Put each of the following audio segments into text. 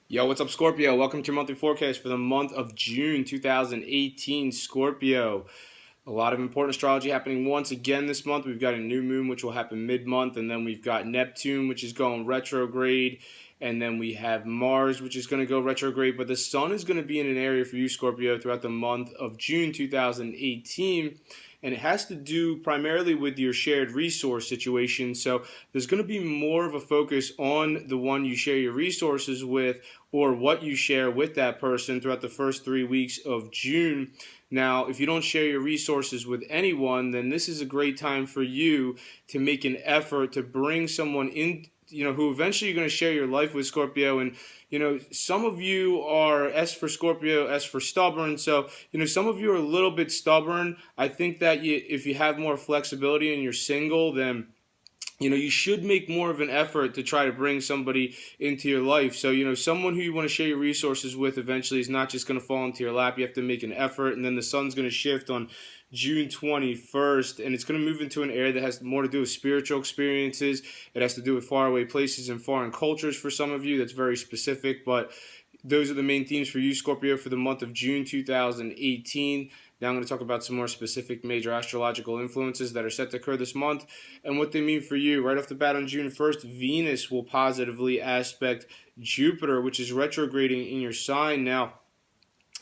Yo, what's up, Scorpio? Welcome to your monthly forecast for the month of June 2018, Scorpio. A lot of important astrology happening once again this month. We've got a new moon, which will happen mid-month, and then we've got Neptune, which is going retrograde, and then we have Mars, which is going to go retrograde, but the sun is going to be in an area for you, Scorpio, throughout the month of June 2018, and it has to do primarily with your shared resource situation. So there's going to be more of a focus on the one you share your resources with, or what you share with that person throughout the first 3 weeks of June. Now, if you don't share your resources with anyone, then this is a great time for you to make an effort to bring someone in, who eventually you're going to share your life with, Scorpio. And, some of you are S for Scorpio, S for stubborn. So, some of you are a little bit stubborn. I think that if you have more flexibility and you're single, then you should make more of an effort to try to bring somebody into your life. So, someone who you want to share your resources with eventually is not just going to fall into your lap. You have to make an effort, and then the sun's going to shift on June 21st, and it's going to move into an area that has more to do with spiritual experiences. It has to do with faraway places and foreign cultures for some of you. That's very specific, but those are the main themes for you, Scorpio, for the month of June 2018. Now I'm going to talk about some more specific major astrological influences that are set to occur this month and what they mean for you. Right off the bat on June 1st, Venus will positively aspect Jupiter, which is retrograding in your sign. Now,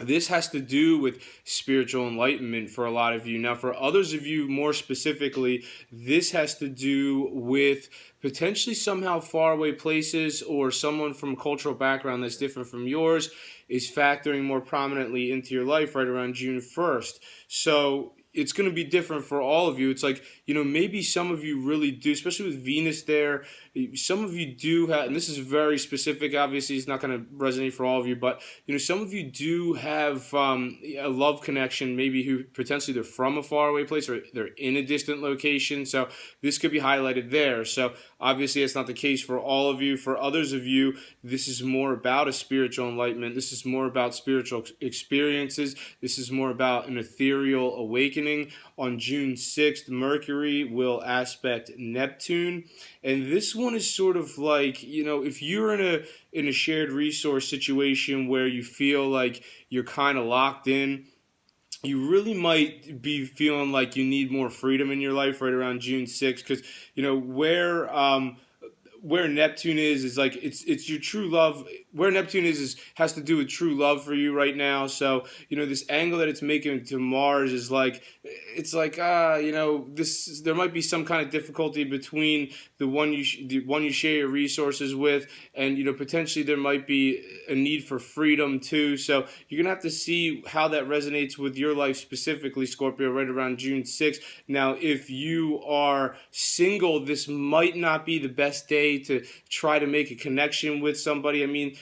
this has to do with spiritual enlightenment for a lot of you. Now, for others of you more specifically, this has to do with potentially somehow faraway places, or someone from a cultural background that's different from yours is factoring more prominently into your life right around June 1st. So it's going to be different for all of you. It's like, maybe some of you really do, especially with Venus there. Some of you do have, and this is very specific, obviously it's not going to resonate for all of you, but, some of you do have a love connection, maybe who potentially they're from a faraway place or they're in a distant location. So this could be highlighted there. So obviously it's not the case for all of you. For others of you, this is more about a spiritual enlightenment. This is more about spiritual experiences. This is more about an ethereal awakening. On June 6th, Mercury will aspect Neptune, and this one is sort of like, if you're in a shared resource situation where you feel like you're kind of locked in, you really might be feeling like you need more freedom in your life right around June 6th, because where Neptune is like it's your true love. Where Neptune is has to do with true love for you right now. So this angle that it's making to Mars is like, it's like this, there might be some kind of difficulty between the one you share your resources with, and potentially there might be a need for freedom too. So you're gonna have to see how that resonates with your life specifically, Scorpio, right around June 6th. Now, if you are single, this might not be the best day to try to make a connection with somebody. I mean,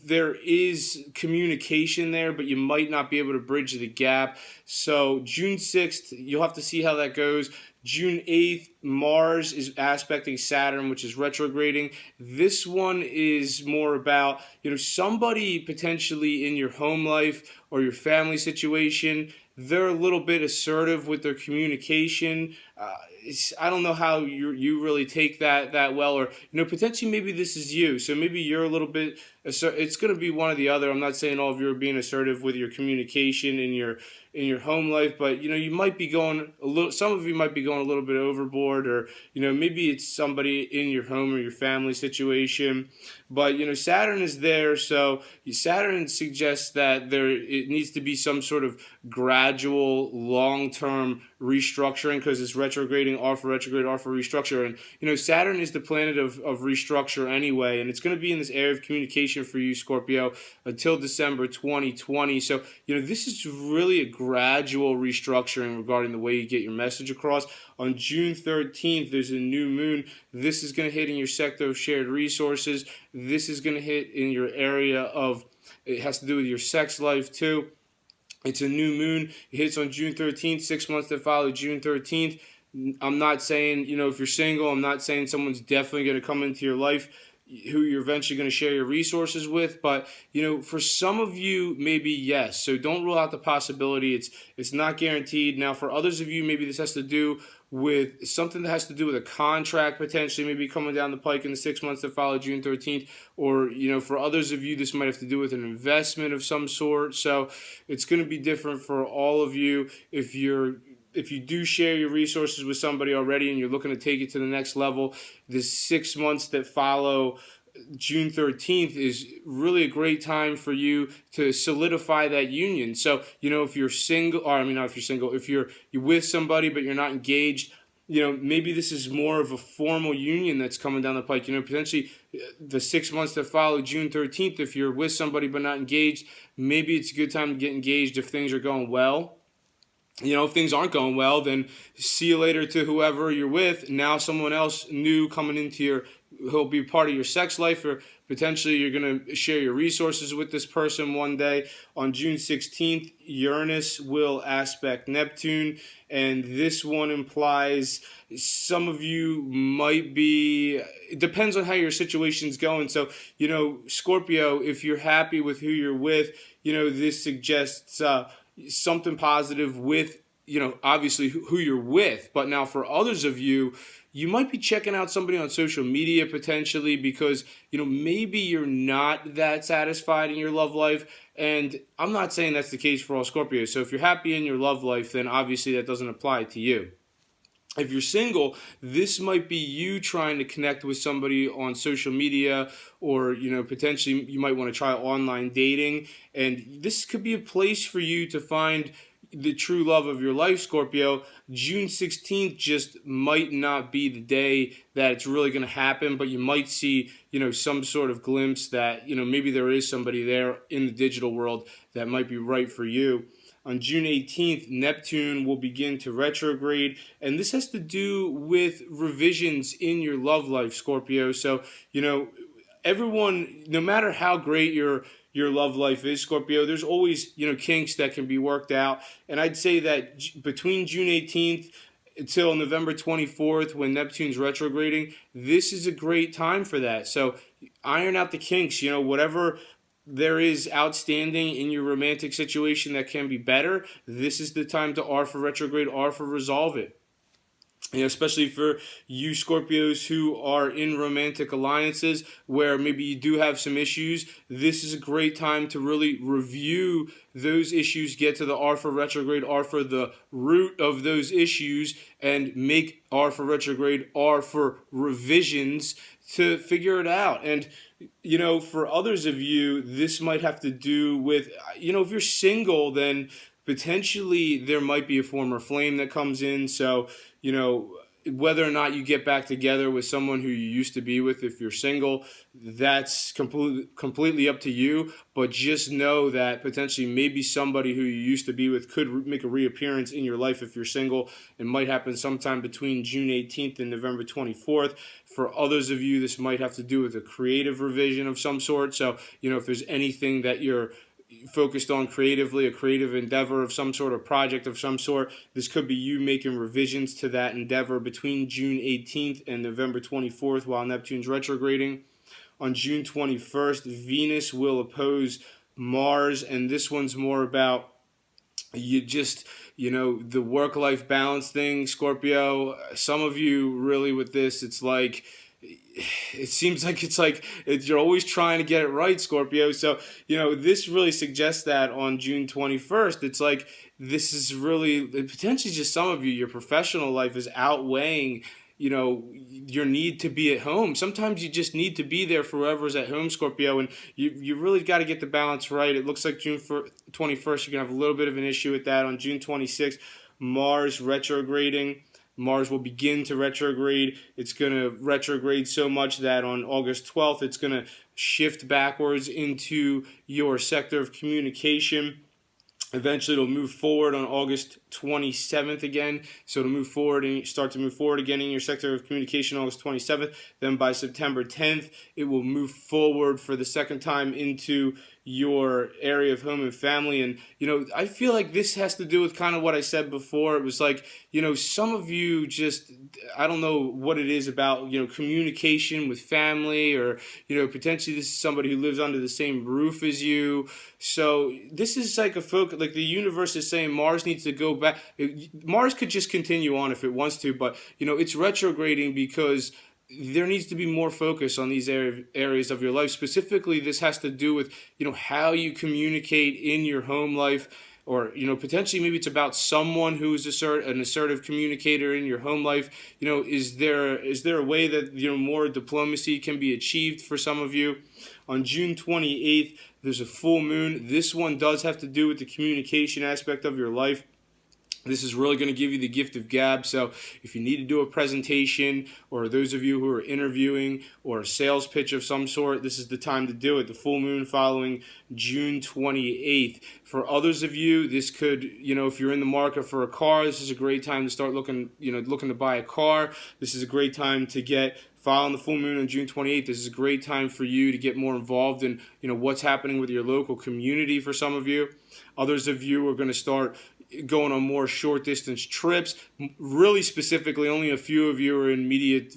there is communication there, but you might not be able to bridge the gap. So June 6th, you'll have to see how that goes. June 8th, Mars is aspecting Saturn, which is retrograding. This one is more about, somebody potentially in your home life or your family situation. They're a little bit assertive with their communication. I don't know how you really take that well, or potentially maybe this is you. So maybe you're a little bit it's going to be one or the other. I'm not saying all of you are being assertive with your communication in your home life, but you might be going a little. Some of you might be going a little bit overboard, or maybe it's somebody in your home or your family situation. But Saturn is there, so Saturn suggests that it needs to be some sort of gradual, long-term restructuring, because it's retrograding, R for retrograde, R for restructure, and Saturn is the planet of restructure anyway, and it's going to be in this area of communication for you, Scorpio, until December 2020. So this is really a gradual restructuring regarding the way you get your message across. On June 13th, there's a new moon. This is going to hit in your sector of shared resources. This is going to hit in your area of, it has to do with your sex life too. It's a new moon. It hits on June 13th, 6 months that follow June 13th. I'm not saying, if you're single, I'm not saying someone's definitely going to come into your life who you're eventually going to share your resources with, but for some of you, maybe yes. So don't rule out the possibility. It's not guaranteed. Now, for others of you, maybe this has to do with something that has to do with a contract potentially maybe coming down the pike in the 6 months that follow June 13th. Or, for others of you, this might have to do with an investment of some sort. So it's going to be different for all of you. If you do share your resources with somebody already and you're looking to take it to the next level, the 6 months that follow June 13th is really a great time for you to solidify that union. So, if you're single, or I mean, not if you're single, if you're with somebody but you're not engaged, maybe this is more of a formal union that's coming down the pike. Potentially the 6 months that follow June 13th, if you're with somebody but not engaged, maybe it's a good time to get engaged if things are going well. If things aren't going well, then see you later to whoever you're with. Now someone else new coming into who'll be part of your sex life, or potentially you're going to share your resources with this person one day. On June 16th, Uranus will aspect Neptune, and this one implies some of you might be, it depends on how your situation's going. So, Scorpio, if you're happy with who you're with, this suggests something positive with, obviously who you're with. But now for others of you, you might be checking out somebody on social media potentially because, maybe you're not that satisfied in your love life. And I'm not saying that's the case for all Scorpios. So if you're happy in your love life, then obviously that doesn't apply to you. If you're single, this might be you trying to connect with somebody on social media, or, potentially you might want to try online dating. And this could be a place for you to find the true love of your life, Scorpio. June 16th just might not be the day that it's really going to happen, but you might see, some sort of glimpse that, maybe there is somebody there in the digital world that might be right for you. On June 18th, Neptune will begin to retrograde, and this has to do with revisions in your love life, Scorpio. So, everyone, no matter how great your love life is, Scorpio, there's always, kinks that can be worked out. And I'd say that between June 18th until November 24th, when Neptune's retrograding, this is a great time for that. So iron out the kinks, whatever there is outstanding in your romantic situation that can be better, this is the time to R for retrograde, R for resolve it. Especially for you Scorpios who are in romantic alliances where maybe you do have some issues, this is a great time to really review those issues, get to the R for retrograde, R for the root of those issues, and make R for retrograde, R for revisions to figure it out. And, for others of you, this might have to do with, if you're single, then potentially there might be a former flame that comes in. So, whether or not you get back together with someone who you used to be with, if you're single, that's completely up to you. But just know that potentially maybe somebody who you used to be with could make a reappearance in your life if you're single. It might happen sometime between June 18th and November 24th. For others of you, this might have to do with a creative revision of some sort. So, if there's anything that you're focused on creatively, a creative endeavor of some sort, a project of some sort, this could be you making revisions to that endeavor between June 18th and November 24th while Neptune's retrograding. On June 21st, Venus will oppose Mars, and this one's more about the work-life balance thing, Scorpio. Some of you really with this, it seems like you're always trying to get it right, Scorpio. So, this really suggests that on June 21st, it's like this is really potentially just some of you, your professional life is outweighing, your need to be at home. Sometimes you just need to be there for whoever's at home, Scorpio, and you really got to get the balance right. It looks like June 21st, you're going to have a little bit of an issue with that. On June 26th, Mars retrograding. Mars will begin to retrograde. It's going to retrograde so much that on August 12th, it's going to shift backwards into your sector of communication. Eventually, it'll move forward on August 27th again. So it'll move forward and start to move forward again in your sector of communication August 27th. Then by September 10th, it will move forward for the second time into your area of home and family. And, I feel like this has to do with kind of what I said before. It was like, some of you just, I don't know what it is about, communication with family, or, potentially this is somebody who lives under the same roof as you. So this is like a focus, like the universe is saying Mars needs to go back. Mars could just continue on if it wants to, but it's retrograding because there needs to be more focus on these areas of your life. Specifically, this has to do with how you communicate in your home life, or potentially maybe it's about someone who is an assertive communicator in your home life. Is there a way that more diplomacy can be achieved for some of you? On June 28th, there's a full moon. This one does have to do with the communication aspect of your life. This is really going to give you the gift of gab. So if you need to do a presentation, or those of you who are interviewing, or a sales pitch of some sort, this is the time to do it. The full moon following June 28th. For others of you, this could, if you're in the market for a car, this is a great time to start looking to buy a car. This is a great time to get, following the full moon on June 28th, this is a great time for you to get more involved in, what's happening with your local community for some of you. Others of you are going to start going on more short distance trips. Really specifically, only a few of you are in media,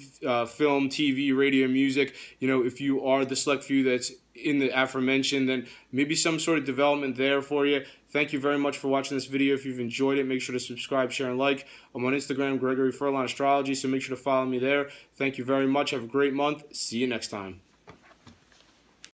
film, TV, radio, music. If you are the select few that's in the aforementioned, then maybe some sort of development there for you. Thank you very much for watching this video. If you've enjoyed it, make sure to subscribe, share, and like. I'm on Instagram, Gregory Furlan Astrology, so make sure to follow me there. Thank you very much. Have a great month. See you next time.